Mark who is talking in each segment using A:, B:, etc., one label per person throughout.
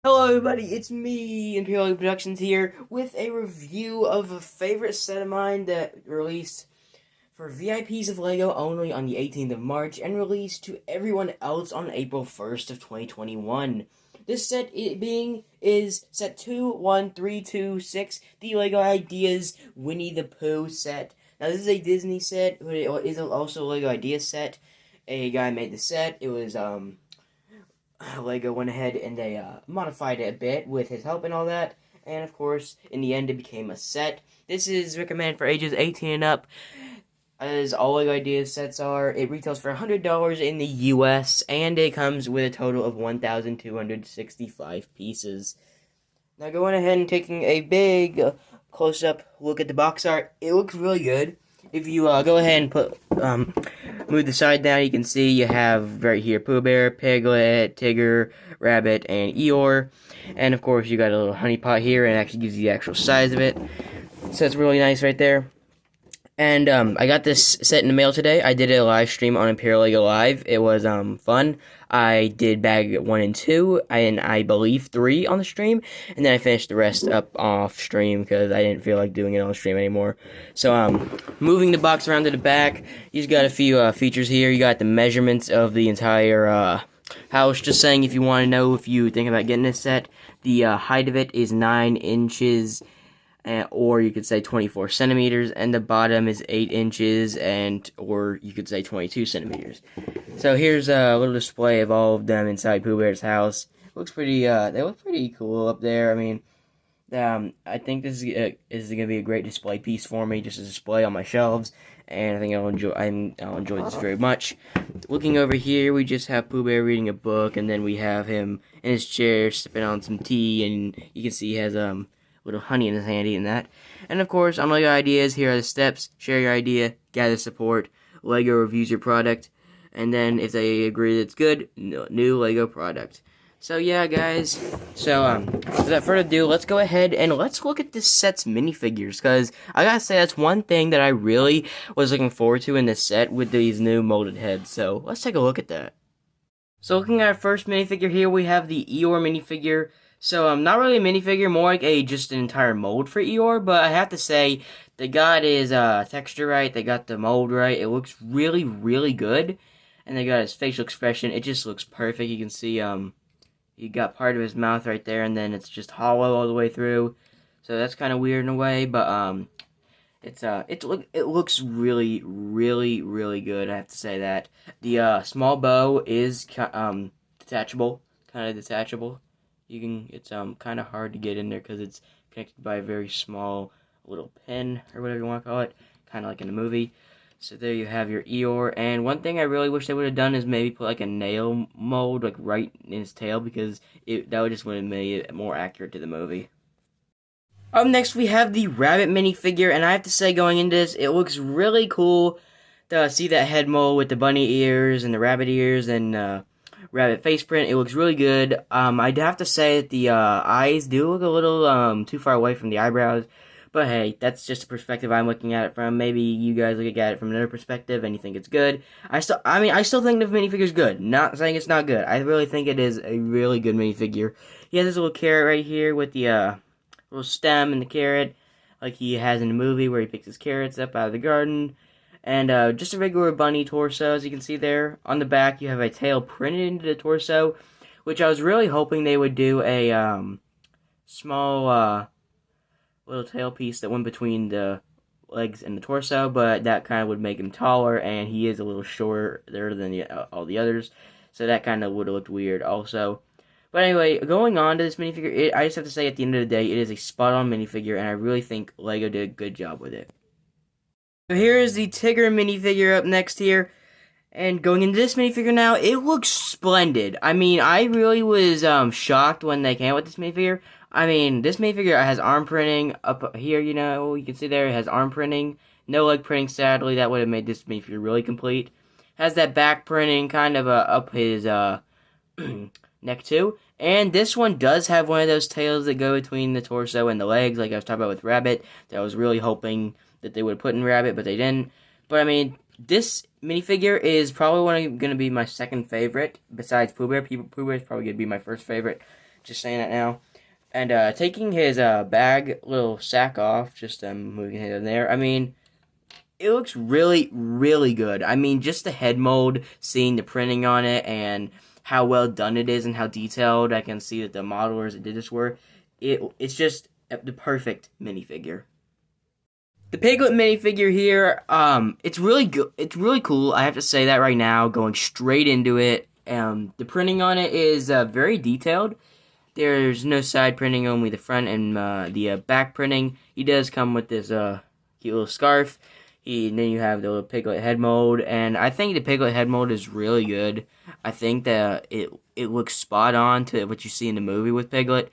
A: Hello everybody, it's me, Imperial Productions here, with a review of a favorite set of mine that released for VIPs of LEGO only on the 18th of March and released to everyone else on April 1st of 2021. This set is set 21326, the LEGO Ideas Winnie the Pooh set. Now this is a Disney set, but it is also a LEGO Ideas set. A guy made the set. It was Lego went ahead and they modified it a bit with his help and all that. And of course, in the end, it became a set. This is recommended for ages 18 and up, as all Lego Ideas sets are. It retails for $100 in the US, and it comes with a total of 1,265 pieces. Now, going ahead and taking a big close-up look at the box art, it looks really good. If you go ahead and move the side down, you can see you have right here Pooh Bear, Piglet, Tigger, Rabbit, and Eeyore. And of course, you got a little honey pot here, and it actually gives you the actual size of it. So it's really nice right there. And I got this set in the mail today. I did a live stream on Imperial Lego Live. It was fun. I did bag 1 and 2, and I believe 3 on the stream, and then I finished the rest up off stream because I didn't feel like doing it on the stream anymore. So moving the box around to the back, you just got a few features here. You got the measurements of the entire house. Just saying, if you want to know if you think about getting this set, the height of it is 9 inches. Or you could say 24 centimeters, and the bottom is 8 inches, or you could say 22 centimeters. So here's a little display of all of them inside Pooh Bear's house. Looks pretty. They look pretty cool up there. I mean, I think this is going to be a great display piece for me, just a display on my shelves, and I think I'll enjoy this very much. Looking over here, we just have Pooh Bear reading a book, and then we have him in his chair sipping on some tea, and you can see he has little honey in his hand eating that. And of course, on LEGO Ideas, here are the steps. Share your idea, gather support, LEGO reviews your product, and then if they agree that it's good, new LEGO product. So yeah, guys. So without further ado, let's go ahead and let's look at this set's minifigures, because I gotta say that's one thing that I really was looking forward to in this set with these new molded heads. So let's take a look at that. So looking at our first minifigure here, we have the Eeyore minifigure. So, not really a minifigure, more like just an entire mold for Eeyore, but I have to say, they got his texture right, they got the mold right, it looks really, really good, and they got his facial expression, it just looks perfect. You can see, you got part of his mouth right there, and then it's just hollow all the way through, so that's kind of weird in a way, but, it looks really, really, really good, I have to say that. The, small bow is, detachable, kind of detachable. It's kind of hard to get in there because it's connected by a very small little pin or whatever you want to call it, kind of like in the movie. So there you have your Eeyore, and one thing I really wish they would have done is maybe put like a nail mold like right in his tail, because that would just would have made it more accurate to the movie. Up next we have the Rabbit minifigure, and I have to say, going into this, it looks really cool to see that head mold with the bunny ears and the rabbit ears and rabbit face print. It looks really good. I'd have to say that the eyes do look a little too far away from the eyebrows, but hey, that's just a perspective I'm looking at it from. Maybe you guys look at it from another perspective and you think it's good. I still think the minifigure's good. Not saying it's not good. I really think it is a really good minifigure. He has this little carrot right here with the little stem and the carrot, like he has in the movie where he picks his carrots up out of the garden. And just a regular bunny torso, as you can see there. On the back, you have a tail printed into the torso, which I was really hoping they would do a small little tail piece that went between the legs and the torso, but that kind of would make him taller, and he is a little shorter than all the others, so that kind of would have looked weird also. But anyway, going on to this minifigure, I just have to say, at the end of the day, it is a spot-on minifigure, and I really think LEGO did a good job with it. So here is the Tigger minifigure up next here, and going into this minifigure now, it looks splendid. I mean, I really was shocked when they came out with this minifigure. I mean, this minifigure has arm printing up here, you can see there, it has arm printing, no leg printing, sadly, that would have made this minifigure really complete. Has that back printing kind of up his neck too, and this one does have one of those tails that go between the torso and the legs, like I was talking about with Rabbit, that I was really hoping that they would put in Rabbit, but they didn't. But I mean, this minifigure is probably going to be my second favorite, besides Pooh Bear. Pooh Bear is probably going to be my first favorite. Just saying that now. And taking his little sack off, just moving it in there. I mean, it looks really, really good. I mean, just the head mold, seeing the printing on it, and how well done it is, and how detailed I can see that the modelers that did this were. It's just the perfect minifigure. The Piglet minifigure here, it's really good. It's really cool. I have to say that right now. Going straight into it. The printing on it is very detailed. There's no side printing, only the front and the back printing. He does come with this cute little scarf. And then you have the little Piglet head mold, and I think the Piglet head mold is really good. I think that it looks spot on to what you see in the movie with Piglet,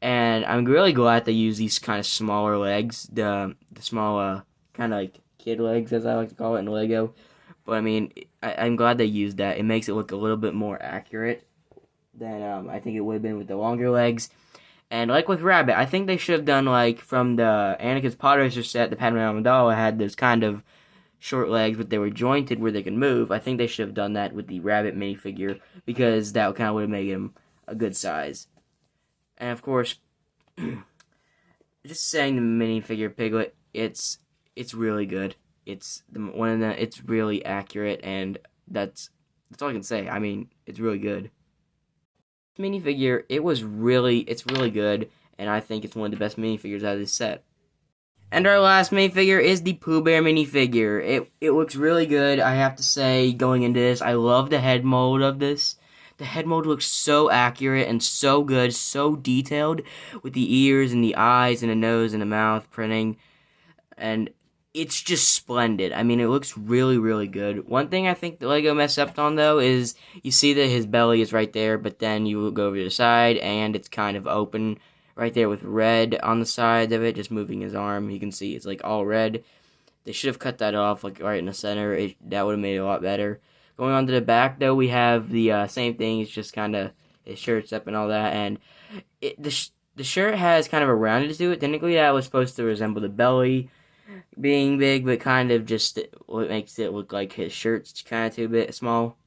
A: and I'm really glad they use these kind of smaller legs, the small kind of like kid legs, as I like to call it in Lego. But I mean, I'm glad they used that. It makes it look a little bit more accurate than I think it would have been with the longer legs. And like with Rabbit, I think they should have done like from the Anakin's Podracer set, the Padme Amidala had those kind of short legs, but they were jointed where they could move. I think they should have done that with the Rabbit minifigure because that kind of would have made him a good size. And of course, just saying the minifigure Piglet, it's really good. It's it's really accurate, and that's all I can say. I mean, it's really good. Minifigure, it's really good, and I think it's one of the best minifigures out of this set. And our last minifigure is the Pooh Bear minifigure. It looks really good, I have to say, going into this. I love the head mold of this. The head mold looks so accurate and so good, so detailed, with the ears and the eyes and the nose and the mouth printing, and it's just splendid. I mean, it looks really, really good. One thing I think the Lego messed up on, though, is you see that his belly is right there, but then you go over to the side, and it's kind of open right there with red on the side of it, just moving his arm. You can see it's, like, all red. They should have cut that off, like, right in the center. That would have made it a lot better. Going on to the back, though, we have the same thing. It's just kind of his shirt's up and all that, and the shirt has kind of a rounded to it. Technically, that was supposed to resemble the belly being big, but kind of just what makes it look like his shirt's kind of too bit small.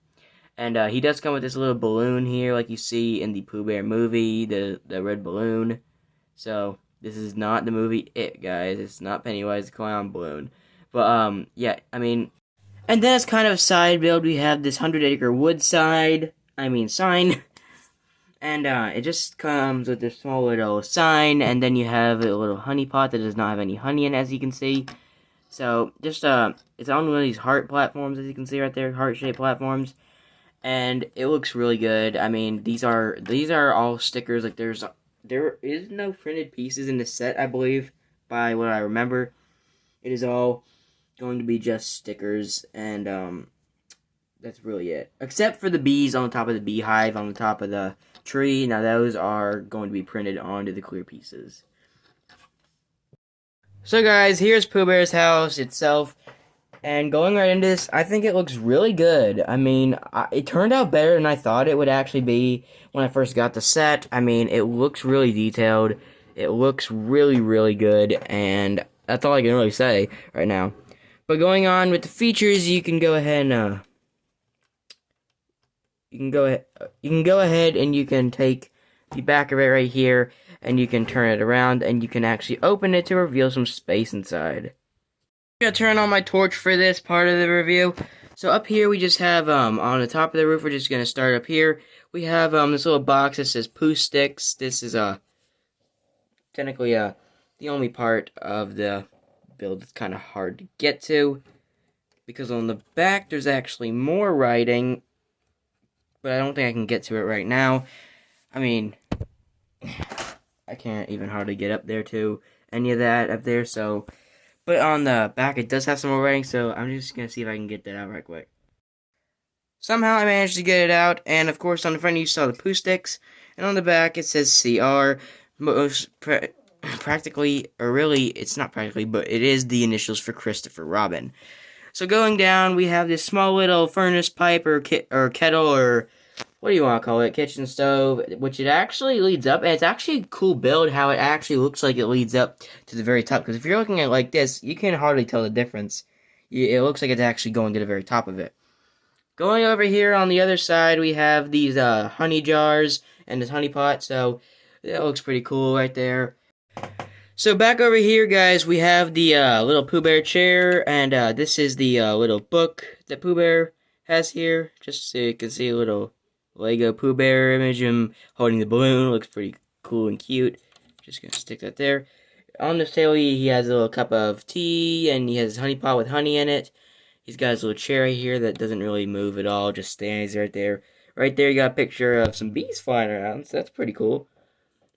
A: And he does come with this little balloon here, like you see in the Pooh Bear movie, the red balloon. So this is not the movie It, guys. It's not Pennywise the Clown balloon. But yeah, I mean, and then as kind of a side build, we have this 100-acre wood sign. And it just comes with this small little sign, and then you have a little honey pot that does not have any honey in it, as you can see. So, just, it's on one of these heart platforms, as you can see right there, heart-shaped platforms. And it looks really good. I mean, these are all stickers. Like, there is no printed pieces in the set, I believe, by what I remember. It is all going to be just stickers, and, that's really it. Except for the bees on the top of the beehive, on the top of the tree. Now those are going to be printed onto the clear pieces. So guys, here's Pooh Bear's house itself. And going right into this, I think it looks really good. I mean, it turned out better than I thought it would actually be when I first got the set. I mean, it looks really detailed. It looks really, really good. And that's all I can really say right now. But going on with the features, you can go ahead and you can go ahead and you can take the back of it right here, and you can turn it around, and you can actually open it to reveal some space inside. I'm gonna turn on my torch for this part of the review. So up here we just have on the top of the roof, we're just gonna start up here. We have this little box that says Pooh Sticks. This is technically the only part of the build that's kind of hard to get to, because on the back there's actually more writing, but I don't think I can get to it right now. I mean, I can't even hardly get up there to any of that up there, so. But on the back, it does have some more writing, so I'm just going to see if I can get that out right quick. Somehow I managed to get it out, and of course on the front you saw the Pooh Sticks, and on the back it says CR. Practically, or really, it's not practically, but it is the initials for Christopher Robin. So going down, we have this small little furnace pipe or kettle, or what do you want to call it, kitchen stove, which it actually leads up, and it's actually a cool build how it actually looks like it leads up to the very top, because if you're looking at it like this, you can hardly tell the difference. It looks like it's actually going to the very top of it. Going over here on the other side, we have these honey jars, and his honey pot, so that looks pretty cool right there. So back over here, guys, we have the little Pooh Bear chair, and this is the little book that Pooh Bear has here, just so you can see a little Lego Pooh Bear image of him holding the balloon. Looks pretty cool and cute. Just gonna stick that there. On this table, he has a little cup of tea, and he has his honey pot with honey in it. He's got his little chair right here that doesn't really move at all, just stands right there. Right there, you got a picture of some bees flying around, so that's pretty cool.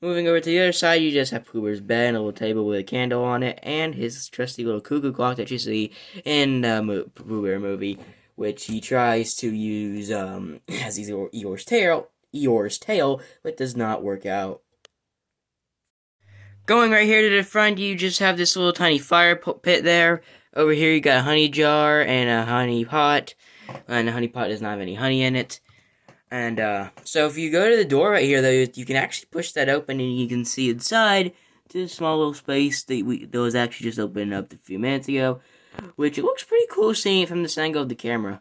A: Moving over to the other side, you just have Pooh Bear's bed and a little table with a candle on it, and his trusty little cuckoo clock that you see in the Pooh Bear movie, which he tries to use as Eeyore's tail, but does not work out. Going right here to the front, you just have this little tiny fire pit there. Over here, you got a honey jar and a honey pot, and the honey pot does not have any honey in it. And so if you go to the door right here, though, you can actually push that open, and you can see inside to a small little space that was actually just opened up a few minutes ago, which it looks pretty cool seeing it from this angle of the camera.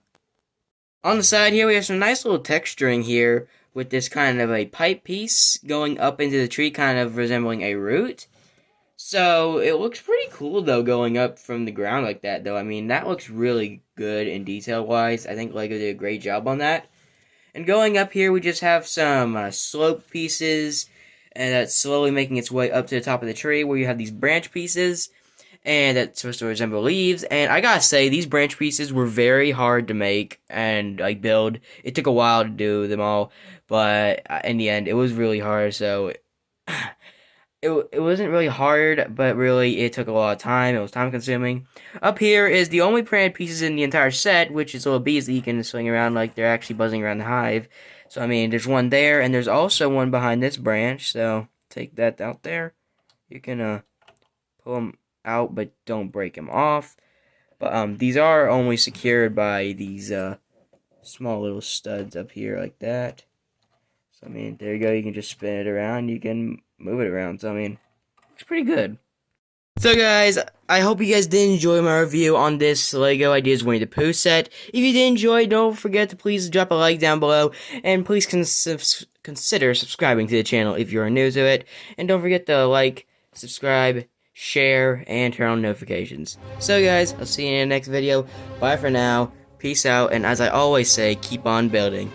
A: On the side here, we have some nice little texturing here with this kind of a pipe piece going up into the tree, kind of resembling a root. So it looks pretty cool, though, going up from the ground like that, though. I mean, that looks really good in detail-wise. I think Lego did a great job on that. And going up here, we just have some slope pieces, and that's slowly making its way up to the top of the tree, where you have these branch pieces, and that's supposed to resemble leaves. And I gotta say, these branch pieces were very hard to make and like build. It took a while to do them all, but in the end, it was really hard. So it wasn't really hard, but really it took a lot of time. It was time consuming. Up here is the only printed pieces in the entire set, which is little bees that you can swing around like they're actually buzzing around the hive. So I mean, there's one there, and there's also one behind this branch. So take that out there. You can pull them out, but don't break them off. But these are only secured by these small little studs up here like that. So I mean, there you go. You can just spin it around. You can move it around. So I mean, it's pretty good. So guys, I hope you guys did enjoy my review on this Lego Ideas Winnie the Pooh set. If you did enjoy, don't forget to please drop a like down below, and please consider subscribing to the channel if you are new to it. And don't forget to like, subscribe, share, and turn on notifications. So guys, I'll see you in the next video. Bye for now. Peace out, and as I always say, keep on building.